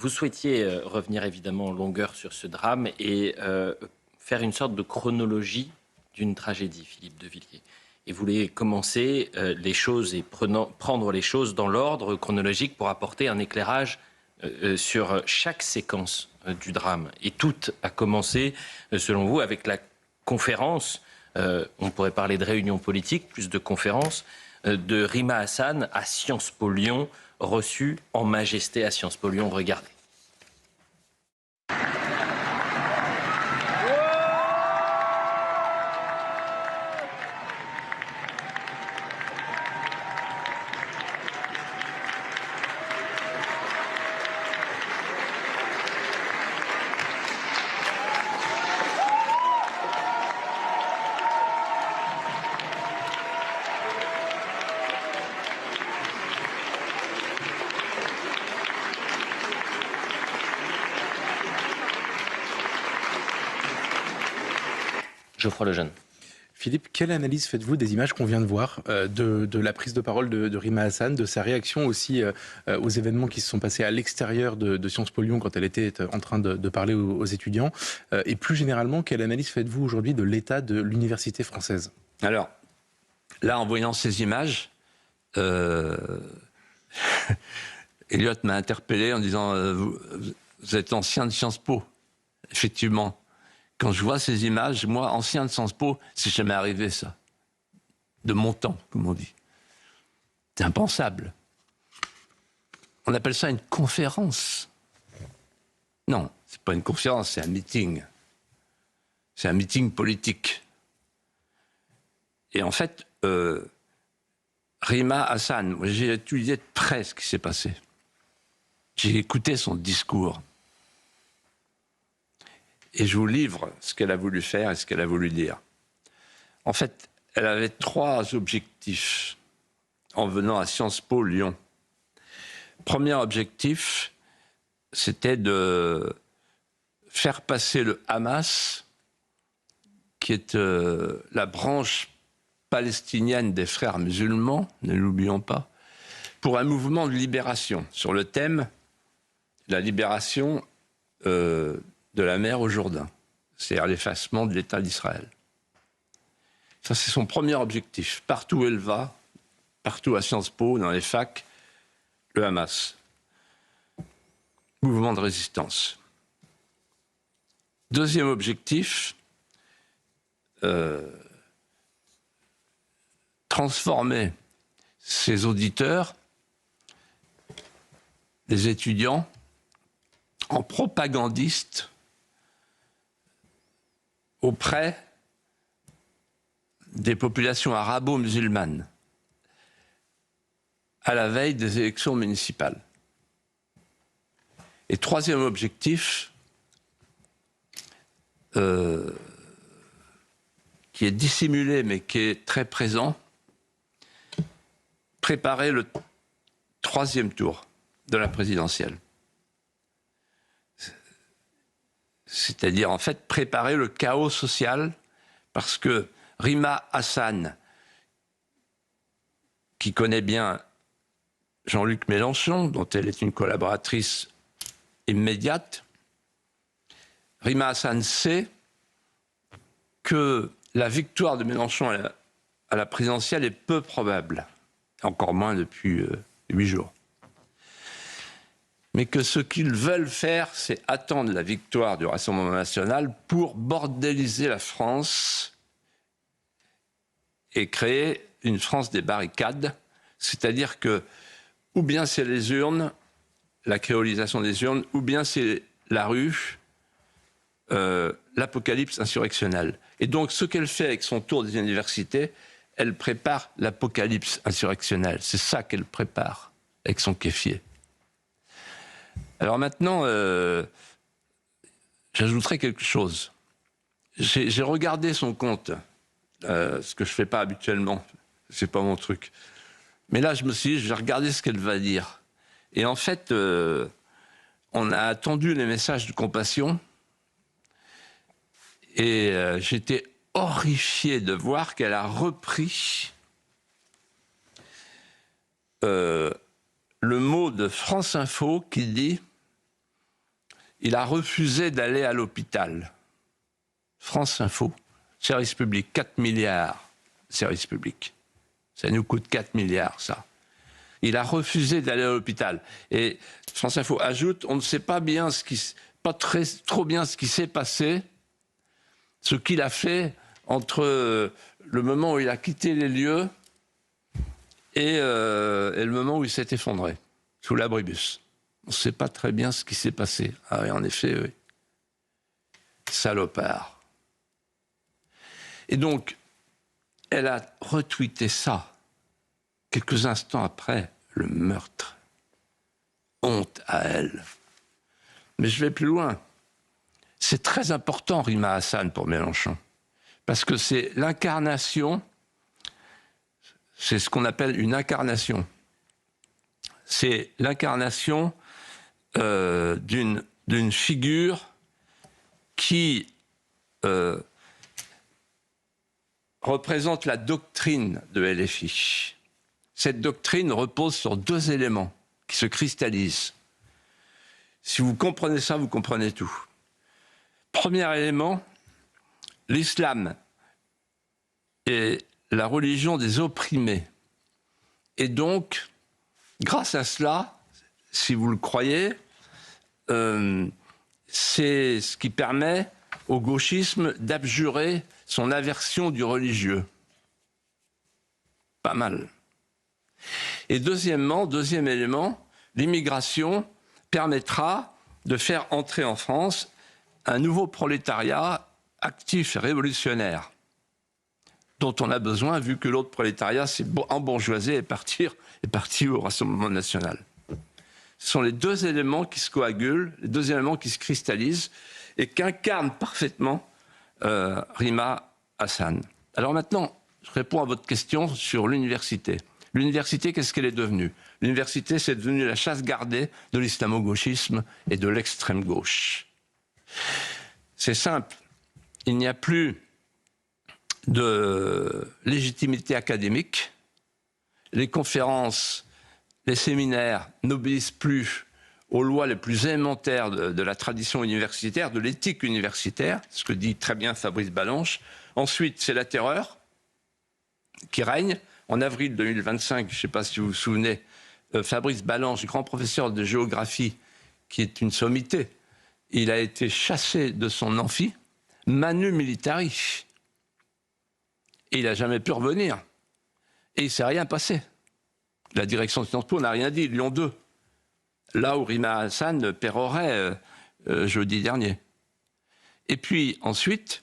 Vous souhaitiez revenir évidemment en longueur sur ce drame et faire une sorte de chronologie d'une tragédie, Philippe de Villiers. Et vous voulez commencer les choses et prendre les choses dans l'ordre chronologique pour apporter un éclairage sur chaque séquence du drame. Et tout a commencé, selon vous, avec la conférence, on pourrait parler de réunion politique, plus de conférence, de Rima Hassan à Sciences Po Lyon, reçu en majesté à Sciences Po Lyon. Regardez. Geoffroy Lejeune. Philippe, quelle analyse faites-vous des images qu'on vient de voir, de la prise de parole de Rima Hassan, de sa réaction aussi aux événements qui se sont passés à l'extérieur de Sciences Po Lyon quand elle était en train de parler aux étudiants, et plus généralement, quelle analyse faites-vous aujourd'hui de l'état de l'université française? Alors, là, en voyant ces images, Elliot m'a interpellé en disant vous êtes ancien de Sciences Po. Effectivement, quand je vois ces images, moi, ancien de Sciences Po, c'est jamais arrivé ça. De mon temps, comme on dit. C'est impensable. On appelle ça une conférence. Non, c'est pas une conférence, c'est un meeting. C'est un meeting politique. Et en fait, Rima Hassan, j'ai étudié de près ce qui s'est passé. J'ai écouté son discours. Et je vous livre ce qu'elle a voulu faire et ce qu'elle a voulu dire. En fait, elle avait 3 objectifs en venant à Sciences Po Lyon. Premier objectif, c'était de faire passer le Hamas, qui est la branche palestinienne des frères musulmans, ne l'oublions pas, pour un mouvement de libération sur le thème de la libération de la mer au Jourdain, c'est-à-dire l'effacement de l'État d'Israël. Ça, c'est son premier objectif. Partout où elle va, partout à Sciences Po, dans les facs, le Hamas. Mouvement de résistance. Deuxième objectif, transformer ses auditeurs, les étudiants, en propagandistes auprès des populations arabo-musulmanes à la veille des élections municipales. Et troisième objectif, qui est dissimulé mais qui est très présent, préparer le 3e tour de la présidentielle. C'est-à-dire, en fait, préparer le chaos social, parce que Rima Hassan, qui connaît bien Jean-Luc Mélenchon, dont elle est une collaboratrice immédiate, Rima Hassan sait que la victoire de Mélenchon à la présidentielle est peu probable, encore moins depuis 8 jours. Mais que ce qu'ils veulent faire, c'est attendre la victoire du Rassemblement national pour bordéliser la France et créer une France des barricades. C'est-à-dire que, ou bien c'est les urnes, la créolisation des urnes, ou bien c'est la rue, l'apocalypse insurrectionnelle. Et donc, ce qu'elle fait avec son tour des universités, elle prépare l'apocalypse insurrectionnelle. C'est ça qu'elle prépare avec son kéfier. Alors maintenant, j'ajouterai quelque chose. J'ai regardé son compte, ce que je ne fais pas habituellement, c'est pas mon truc. Mais là, je me suis dit, je vais regarder ce qu'elle va dire. Et en fait, on a attendu les messages de compassion, et j'étais horrifié de voir qu'elle a repris le mot de France Info qui dit il a refusé d'aller à l'hôpital. France Info, service public, 4 milliards, service public. Ça nous coûte 4 milliards, ça. Il a refusé d'aller à l'hôpital. Et France Info ajoute, on ne sait pas bien trop bien ce qui s'est passé, ce qu'il a fait entre le moment où il a quitté les lieux et le moment où il s'est effondré, sous l'abribus. On ne sait pas très bien ce qui s'est passé. Ah oui, en effet, oui. Salopard. Et donc, elle a retweeté ça, quelques instants après le meurtre. Honte à elle. Mais je vais plus loin. C'est très important, Rima Hassan, pour Mélenchon. Parce que c'est l'incarnation, c'est ce qu'on appelle une incarnation. C'est l'incarnation d'une figure qui représente la doctrine de LFI. Cette doctrine repose sur 2 éléments qui se cristallisent. Si vous comprenez ça, vous comprenez tout. Premier élément, l'islam est la religion des opprimés. Et donc, grâce à cela, si vous le croyez, c'est ce qui permet au gauchisme d'abjurer son aversion du religieux. Pas mal. Et deuxième élément, l'immigration permettra de faire entrer en France un nouveau prolétariat actif et révolutionnaire, dont on a besoin, vu que l'autre prolétariat s'est embourgeoisé et parti au Rassemblement national. Ce sont les 2 éléments qui se coagulent, les 2 éléments qui se cristallisent et qu'incarne parfaitement Rima Hassan. Alors maintenant, je réponds à votre question sur l'université. L'université, qu'est-ce qu'elle est devenue? L'université, c'est devenu la chasse gardée de l'islamo-gauchisme et de l'extrême gauche. C'est simple, il n'y a plus de légitimité académique, les conférences, les séminaires n'obéissent plus aux lois les plus élémentaires de la tradition universitaire, de l'éthique universitaire, ce que dit très bien Fabrice Balanche. Ensuite, c'est la terreur qui règne. En avril 2025, je ne sais pas si vous vous souvenez, Fabrice Balanche, grand professeur de géographie, qui est une sommité, il a été chassé de son amphi, manu militari. Et il n'a jamais pu revenir. Et il ne s'est rien passé. La direction de Sciences Po n'a rien dit, Lyon 2. Là où Rima Hassan pérorait jeudi dernier. Et puis ensuite,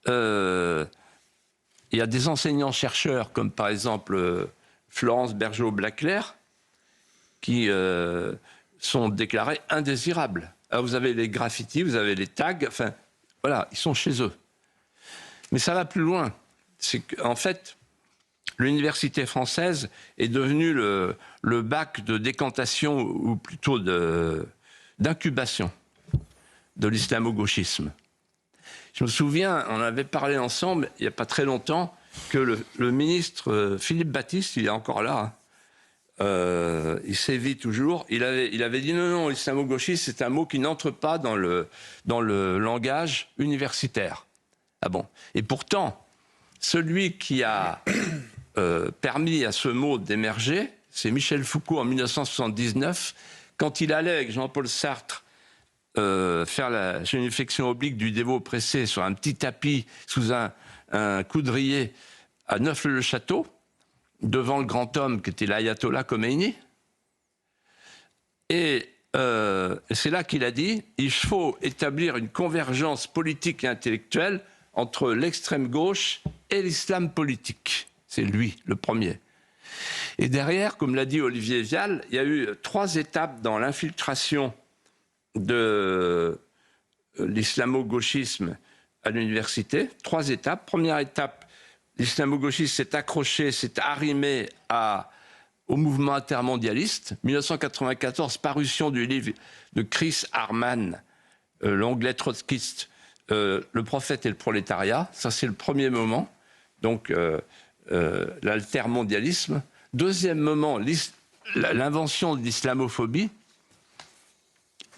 il y a des enseignants-chercheurs, comme par exemple Florence Bergeau-Blaclair, qui sont déclarés indésirables. Alors vous avez les graffitis, vous avez les tags, enfin voilà, ils sont chez eux. Mais ça va plus loin. C'est qu'en fait, l'université française est devenue le bac de décantation, ou plutôt d'incubation de l'islamo-gauchisme. Je me souviens, on avait parlé ensemble, il n'y a pas très longtemps, que le ministre Philippe Baptiste, il est encore là, il sévit toujours, il avait dit non, l'islamo-gauchisme, c'est un mot qui n'entre pas dans le langage universitaire. Ah bon? Et pourtant, celui qui a permis à ce mot d'émerger, c'est Michel Foucault en 1979, quand il allait avec Jean-Paul Sartre faire la génuflexion oblique du dévot pressé sur un petit tapis sous un coudrier à Neauphle-le-Château, devant le grand homme qui était l'ayatollah Khomeini. Et c'est là qu'il a dit « Il faut établir une convergence politique et intellectuelle entre l'extrême gauche et l'islam politique ». C'est lui, le premier. Et derrière, comme l'a dit Olivier Vial, il y a eu 3 étapes dans l'infiltration de l'islamo-gauchisme à l'université. 3 étapes. Première étape, l'islamo-gauchisme s'est accroché, s'est arrimé au mouvement intermondialiste. 1994, parution du livre de Chris Harman, l'anglais trotskiste, Le prophète et le prolétariat. Ça, c'est le premier moment. Donc, l'altermondialisme. Deuxième moment, l'invention de l'islamophobie.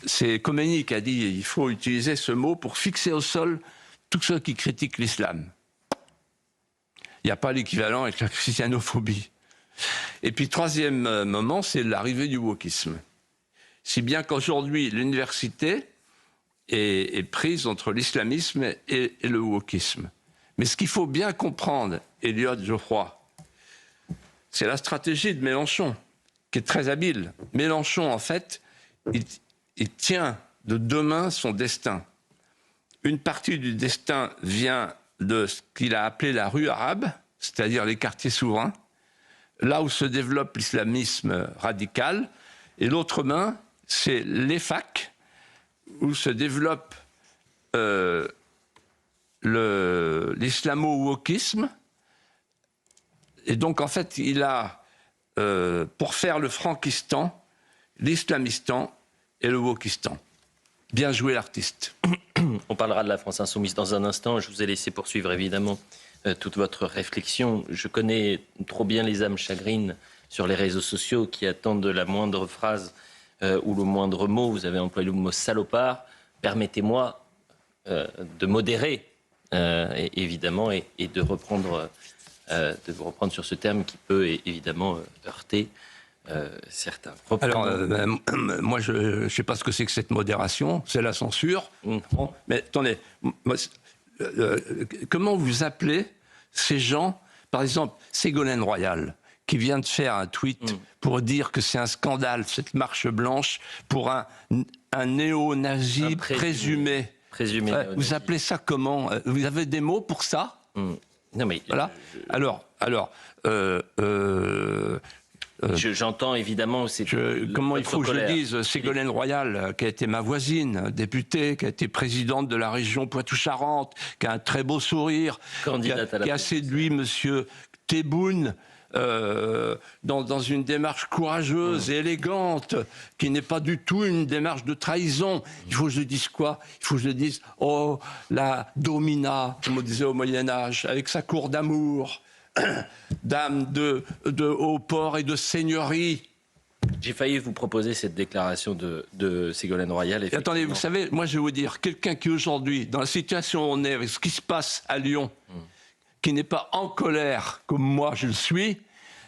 c'est Khomeini qui a dit qu'il faut utiliser ce mot pour fixer au sol tous ceux qui critiquent l'islam. Il n'y a pas l'équivalent avec la christianophobie. Et puis, troisième moment, c'est l'arrivée du wokisme. Si bien qu'aujourd'hui, l'université est prise entre l'islamisme et le wokisme. Mais ce qu'il faut bien comprendre, Eliott Geoffroy, c'est la stratégie de Mélenchon, qui est très habile. Mélenchon, en fait, il tient de deux mains son destin. Une partie du destin vient de ce qu'il a appelé la rue arabe, c'est-à-dire les quartiers souverains, là où se développe l'islamisme radical, et l'autre main, c'est les facs, où se développe l'islamo-wokisme. Et donc, en fait, il a, pour faire le frankistan, l'islamistan et le wokistan. Bien joué, l'artiste. On parlera de la France insoumise dans un instant. Je vous ai laissé poursuivre, évidemment, toute votre réflexion. Je connais trop bien les âmes chagrines sur les réseaux sociaux qui attendent la moindre phrase ou le moindre mot. Vous avez employé le mot salopard. Permettez-moi de modérer, évidemment, et de reprendre sur ce terme qui peut évidemment heurter certains. Alors, moi, je ne sais pas ce que c'est que cette modération, c'est la censure. Bon, mais attendez, comment vous appelez ces gens, par exemple, Ségolène Royal, qui vient de faire un tweet pour dire que c'est un scandale, cette marche blanche, pour un néo-nazi présumé. Vous appelez ça comment? Vous avez des mots pour ça? Non, mais voilà. J'entends évidemment. Comment il faut que je dise, Ségolène Royal, qui a été ma voisine, députée, qui a été présidente de la région Poitou-Charentes, qui a un très beau sourire, qui a séduit Monsieur Tebboune dans une démarche courageuse et élégante, qui n'est pas du tout une démarche de trahison. Il faut que je dise quoi? Il faut que je dise, oh, la domina, comme on disait au Moyen-Âge, avec sa cour d'amour, dame de haut port et de seigneurie. J'ai failli vous proposer cette déclaration de Ségolène Royal. Et attendez, vous savez, moi je vais vous dire, quelqu'un qui aujourd'hui, dans la situation où on est, avec ce qui se passe à Lyon, qui n'est pas en colère comme moi je le suis,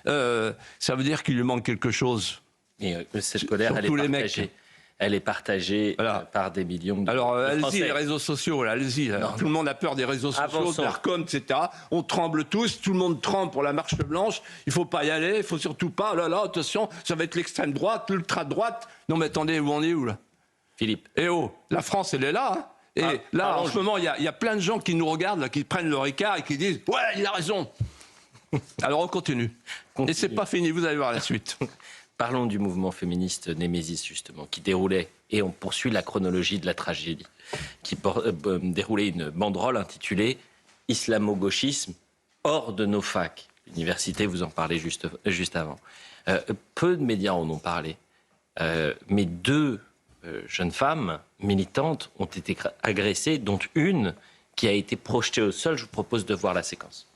ça veut dire qu'il lui manque quelque chose. Et cette colère, elle est partagée voilà. Par des millions de Alors, allez-y, Français. les réseaux sociaux, là, allez-y. Tout le monde a peur des réseaux sociaux, de l'ARCOM, etc. On tremble tous, tout le monde tremble pour la marche blanche. Il ne faut pas y aller, il ne faut surtout pas. Oh là là, attention, ça va être l'extrême droite, l'ultra-droite. Non, mais attendez, où on est où, là? Philippe. Eh oh, la France, elle est là, hein. Et là, en ce moment, il y a plein de gens qui nous regardent, là, qui prennent leur écart et qui disent « Ouais, il a raison !» Alors, on continue. Et c'est pas fini, vous allez voir la suite. Parlons du mouvement féministe Némésis, justement, qui déroulait, et on poursuit la chronologie de la tragédie, qui déroulait une banderole intitulée « Islamo-gauchisme hors de nos facs ». L'université, vous en parlez juste avant. Peu de médias en ont parlé, mais deux jeunes femmes militantes ont été agressées, dont une qui a été projetée au sol. Je vous propose de voir la séquence.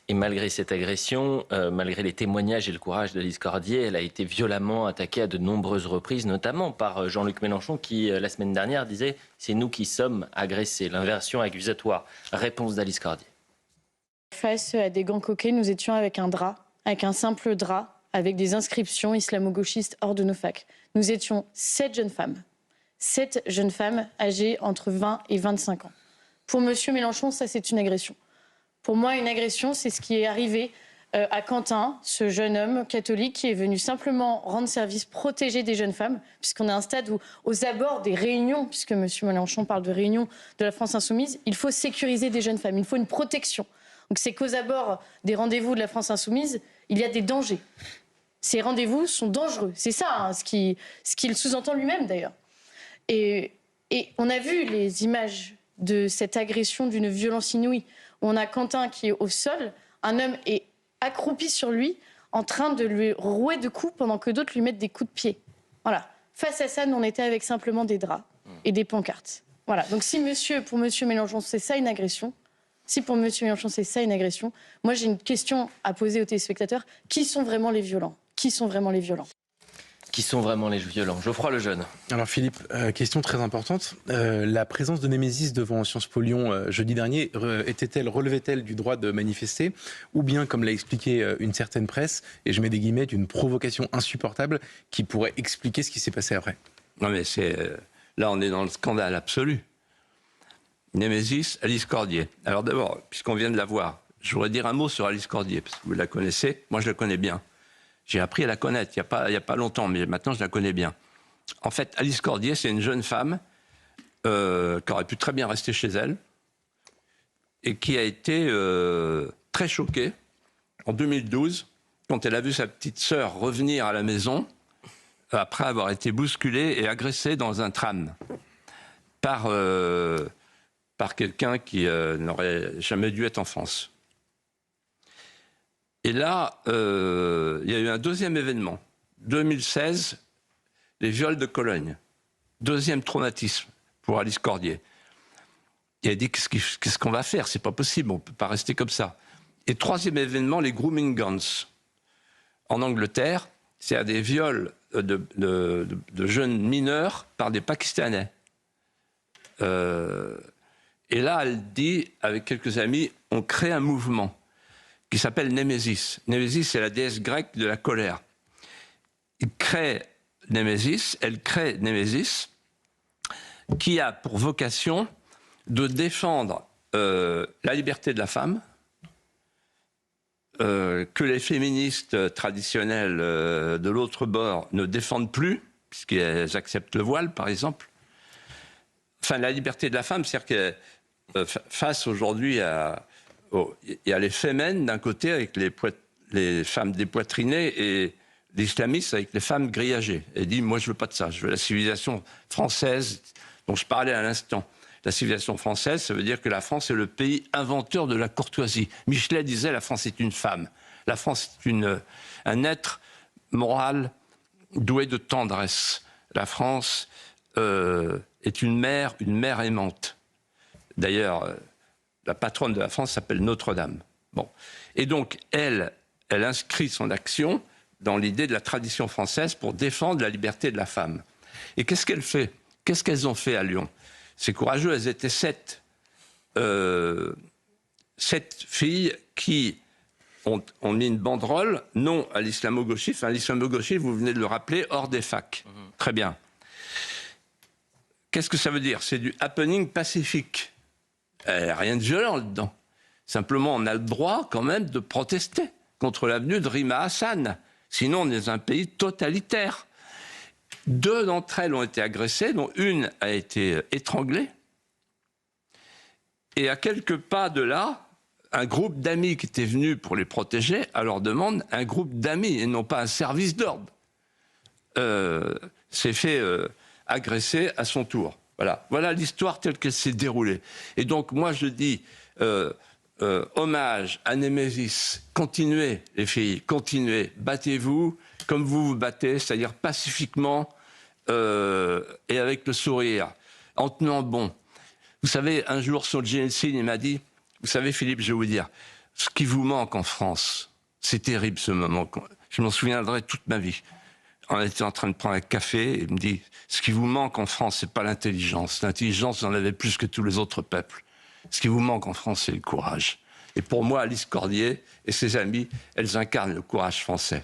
Et malgré cette agression, malgré les témoignages et le courage d'Alice Cordier, elle a été violemment attaquée à de nombreuses reprises, notamment par Jean-Luc Mélenchon qui, la semaine dernière, disait « c'est nous qui sommes agressés », l'inversion accusatoire. Réponse d'Alice Cordier. Face à des gants coquets, nous étions avec un drap, avec un simple drap, avec des inscriptions islamo-gauchistes hors de nos facs. Nous étions 7 jeunes femmes âgées entre 20 et 25 ans. Pour M. Mélenchon, ça c'est une agression. Pour moi, une agression, c'est ce qui est arrivé à Quentin, ce jeune homme catholique qui est venu simplement rendre service, protéger des jeunes femmes, puisqu'on est à un stade où, aux abords des réunions, puisque M. Mélenchon parle de réunions de la France insoumise, il faut sécuriser des jeunes femmes, il faut une protection. Donc c'est qu'aux abords des rendez-vous de la France insoumise, il y a des dangers. Ces rendez-vous sont dangereux. C'est ça, hein, ce qu'il sous-entend lui-même d'ailleurs. Et on a vu les images de cette agression d'une violence inouïe. On a Quentin qui est au sol, un homme, et accroupis sur lui, en train de lui rouer de coups pendant que d'autres lui mettent des coups de pied. Voilà. Face à ça, nous, on était avec simplement des draps et des pancartes. Voilà. Donc si pour monsieur Mélenchon, c'est ça une agression, moi j'ai une question à poser aux téléspectateurs. Qui sont vraiment les violents ? Qui sont vraiment les violents ? Qui sont vraiment les violents ? Geoffroy Lejeune. Alors Philippe, question très importante. La présence de Némésis devant Sciences Po Lyon jeudi dernier, relevait-elle du droit de manifester, ou bien, comme l'a expliqué une certaine presse, et je mets des guillemets, d'une provocation insupportable qui pourrait expliquer ce qui s'est passé après ? Non mais là on est dans le scandale absolu. Némésis, Alice Cordier. Alors d'abord, puisqu'on vient de la voir, je voudrais dire un mot sur Alice Cordier, parce que vous la connaissez, moi je la connais bien. J'ai appris à la connaître il y a pas longtemps, mais maintenant je la connais bien. En fait, Alice Cordier, c'est une jeune femme qui aurait pu très bien rester chez elle et qui a été très choquée en 2012 quand elle a vu sa petite sœur revenir à la maison après avoir été bousculée et agressée dans un tram par quelqu'un qui n'aurait jamais dû être en France. Et là, il y a eu un deuxième événement. 2016, les viols de Cologne. Deuxième traumatisme pour Alice Cordier. Et elle dit, qu'est-ce qu'on va faire ? C'est pas possible, on peut pas rester comme ça. Et troisième événement, les grooming guns. En Angleterre, c'est à des viols de jeunes mineurs par des Pakistanais. Et là, elle dit, avec quelques amis, on crée un mouvement qui s'appelle Némésis. Némésis, c'est la déesse grecque de la colère. Elle crée Némésis, qui a pour vocation de défendre la liberté de la femme, que les féministes traditionnelles de l'autre bord ne défendent plus, puisqu'elles acceptent le voile, par exemple. Enfin, la liberté de la femme, c'est-à-dire que face aujourd'hui il y a les fémènes d'un côté avec les femmes dépoitrinées et les islamistes avec les femmes grillagées. Elle dit, moi je veux pas de ça, je veux la civilisation française dont je parlais à l'instant. La civilisation française, ça veut dire que la France est le pays inventeur de la courtoisie. Michelet disait, la France est une femme. La France est un être moral doué de tendresse. La France est une mère aimante. D'ailleurs, la patronne de la France s'appelle Notre-Dame. Bon. Et donc, elle inscrit son action dans l'idée de la tradition française pour défendre la liberté de la femme. Et qu'est-ce qu'elle fait ? Qu'est-ce qu'elles ont fait à Lyon ? C'est courageux, elles étaient 7 filles qui ont mis une banderole, non à l'islamo-gauchisme. Enfin, l'islamo-gauchisme, vous venez de le rappeler, hors des facs. Très bien. Qu'est-ce que ça veut dire ? C'est du happening pacifique. Rien de violent là-dedans. Simplement, on a le droit quand même de protester contre l'avenue de Rima Hassan. Sinon, on est dans un pays totalitaire. 2 d'entre elles ont été agressées, dont une a été étranglée. Et à quelques pas de là, un groupe d'amis qui était venu pour les protéger, à leur demande, un groupe d'amis et non pas un service d'ordre, s'est fait agresser à son tour. Voilà l'histoire telle qu'elle s'est déroulée. Et donc, moi, je dis hommage à Némésis. Continuez, les filles, continuez. Battez-vous comme vous vous battez, c'est-à-dire pacifiquement et avec le sourire, en tenant bon. Vous savez, un jour, Solzhenitsyn, il m'a dit, vous savez, Philippe, je vais vous dire, ce qui vous manque en France, c'est terrible ce moment. Je m'en souviendrai toute ma vie. On était en train de prendre un café et il me dit, ce qui vous manque en France, c'est pas l'intelligence. L'intelligence, vous en avez plus que tous les autres peuples. Ce qui vous manque en France, c'est le courage. Et pour moi, Alice Cordier et ses amis, elles incarnent le courage français.